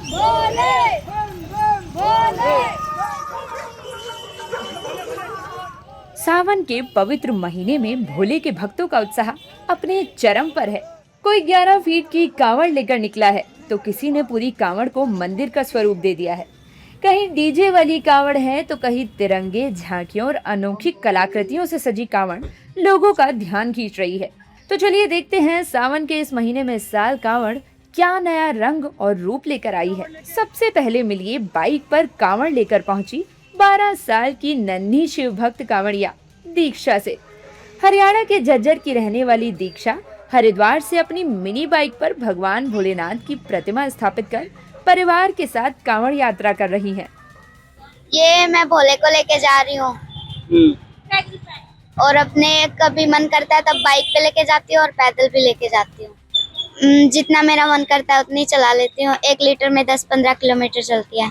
भोले भोले। सावन के पवित्र महीने में भोले के भक्तों का उत्साह अपने चरम पर है। कोई 11 फीट की कांवड़ लेकर निकला है तो किसी ने पूरी कांवड़ को मंदिर का स्वरूप दे दिया है। कहीं डीजे वाली कांवड़ है तो कहीं तिरंगे, झांकियों और अनोखी कलाकृतियों से सजी कांवड़ लोगों का ध्यान खींच रही है। तो चलिए देखते हैं सावन के इस महीने में इस साल कांवड़ क्या नया रंग और रूप लेकर आई है। सबसे पहले मिलिए बाइक पर कांवड़ लेकर पहुंची 12 साल की नन्ही शिव भक्त कांवड़िया दीक्षा से। हरियाणा के झज्जर की रहने वाली दीक्षा हरिद्वार से अपनी मिनी बाइक पर भगवान भोलेनाथ की प्रतिमा स्थापित कर परिवार के साथ कांवड़ यात्रा कर रही हैं। ये मैं भोले को लेके जा रही हूँ और अपने कभी मन करता है तब बाइक पे लेके जाती हूँ और पैदल भी लेके जाती हूँ। जितना मेरा मन करता है उतनी चला लेती हूँ। 1 लीटर में 10-15 किलोमीटर चलती है।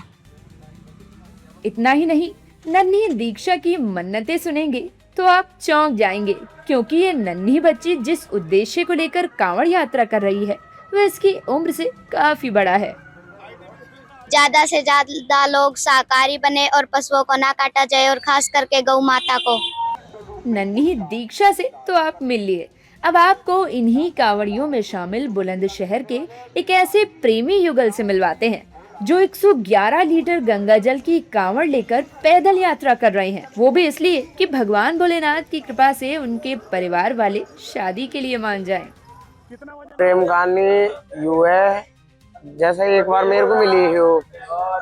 इतना ही नहीं, नन्ही दीक्षा की मन्नतें सुनेंगे तो आप चौंक जाएंगे, क्योंकि ये नन्ही बच्ची जिस उद्देश्य को लेकर कांवड़ यात्रा कर रही है वह इसकी उम्र से काफी बड़ा है। ज्यादा से ज्यादा लोग शाकाहारी बने और पशुओं को ना काटा जाए और खास करके गौ माता को। नन्ही दीक्षा से तो आप मिल लिए। अब आपको इन्हीं कांवड़ियों में शामिल बुलंदशहर के एक ऐसे प्रेमी युगल से मिलवाते हैं जो 111 लीटर गंगा जल की कांवड़ लेकर पैदल यात्रा कर रहे हैं। वो भी इसलिए कि भगवान भोलेनाथ की कृपा से उनके परिवार वाले शादी के लिए मान जाएं। प्रेम कहानी यू है, जैसे एक बार मेरे को मिली है वो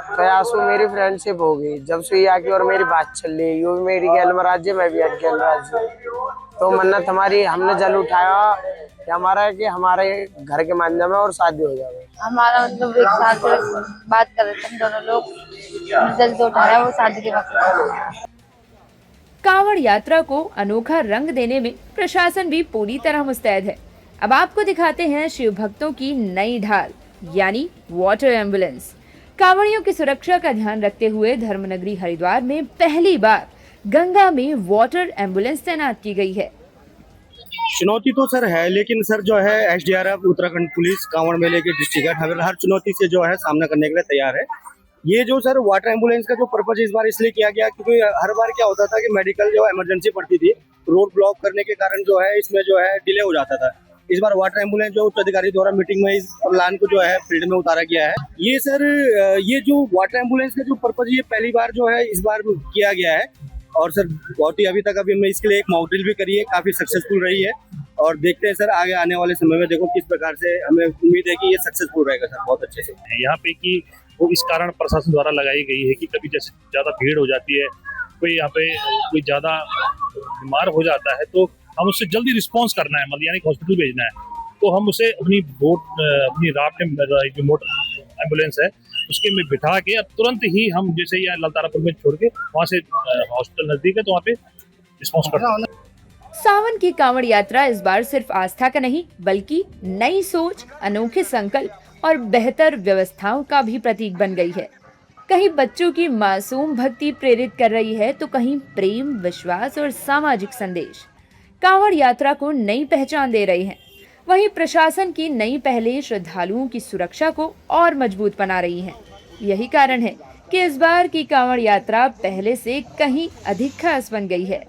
प्रयासों मेरी फ्रेंडशिप हो गई। जब से ये आके और मेरी बात चल रही है, यू भी मेरी गैल महाराज जी, मैं भी गैल महाराज जी। तो मन्नत हमारी, हमने जल उठाया कि हमारा है कि हमारे घर के मांझा में और शादी हो जाए। हमारा मतलब एक साथ बात कर रहे थे हम दोनों लोग, जल तो उठाया वो शादी के वक्त। कांवड़ यात्रा को अनोखा रंग देने में प्रशासन भी पूरी तरह मुस्तैद है। अब आपको दिखाते हैं शिव भक्तों की नई ढाल, यानी वाटर एम्बुलेंस। कांवड़ियों की सुरक्षा का ध्यान रखते हुए धर्मनगरी हरिद्वार में पहली बार गंगा में वाटर एम्बुलेंस तैनात की गई है। चुनौती तो सर है, लेकिन सर जो है एसडीआरएफ, उत्तराखंड पुलिस, कांवड़ मेले के डिस्ट्रिक्ट हर चुनौती से जो है सामना करने के लिए तैयार है। ये जो सर वाटर एम्बुलेंस का जो पर्पज इस बार इसलिए किया गया क्योंकि हर बार क्या होता था कि मेडिकल जो इमरजेंसी पड़ती थी, रोड ब्लॉक करने के कारण जो है इसमें जो है डिले हो जाता था। इस बार वाटर एम्बुलेंस जो उच्च अधिकारी द्वारा मीटिंग में इस प्लान को जो है फील्ड में उतारा गया है। ये सर ये जो वाटर एम्बुलेंस का जो पर्पज ये पहली बार जो है इस बार किया गया है। और सर बहुत ही अभी तक हमने इसके लिए एक मॉक ड्रिल भी करी है, काफी सक्सेसफुल रही है। और देखते हैं सर आगे आने वाले समय में देखो किस प्रकार से, हमें उम्मीद है कि ये सक्सेसफुल रहेगा सर बहुत अच्छे से। यहाँ पे कि वो इस कारण प्रशासन द्वारा लगाई गई है कि कभी जैसे ज्यादा भीड़ हो जाती है, कोई यहाँ पे कोई ज्यादा बीमार हो जाता है तो हम उससे जल्दी रिस्पॉन्स करना है, मतलब यानी हॉस्पिटल भेजना है, तो हम उसे अपनी राफ्ट में जो मोटर एम्बुलेंस है उसके में बिठा के अब तुरंत ही हम जैसे यहाँ ललतारापुर में छोड़ के वहाँ से हॉस्पिटल नजदीक है तो वहाँ पे रिस्पॉन्स करते हैं। सावन की कांवड़ यात्रा इस बार सिर्फ आस्था का नहीं बल्कि नई सोच, अनोखे संकल्प और बेहतर व्यवस्थाओं का भी प्रतीक बन गई है। कहीं बच्चों की मासूम भक्ति प्रेरित कर रही है तो कहीं प्रेम, विश्वास और सामाजिक संदेश कांवड़ यात्रा को नई पहचान दे रहे हैं। वहीं प्रशासन की नई पहलें श्रद्धालुओं की सुरक्षा को और मजबूत बना रही हैं। यही कारण है कि इस बार की कांवड़ यात्रा पहले से कहीं अधिक खास बन गई है।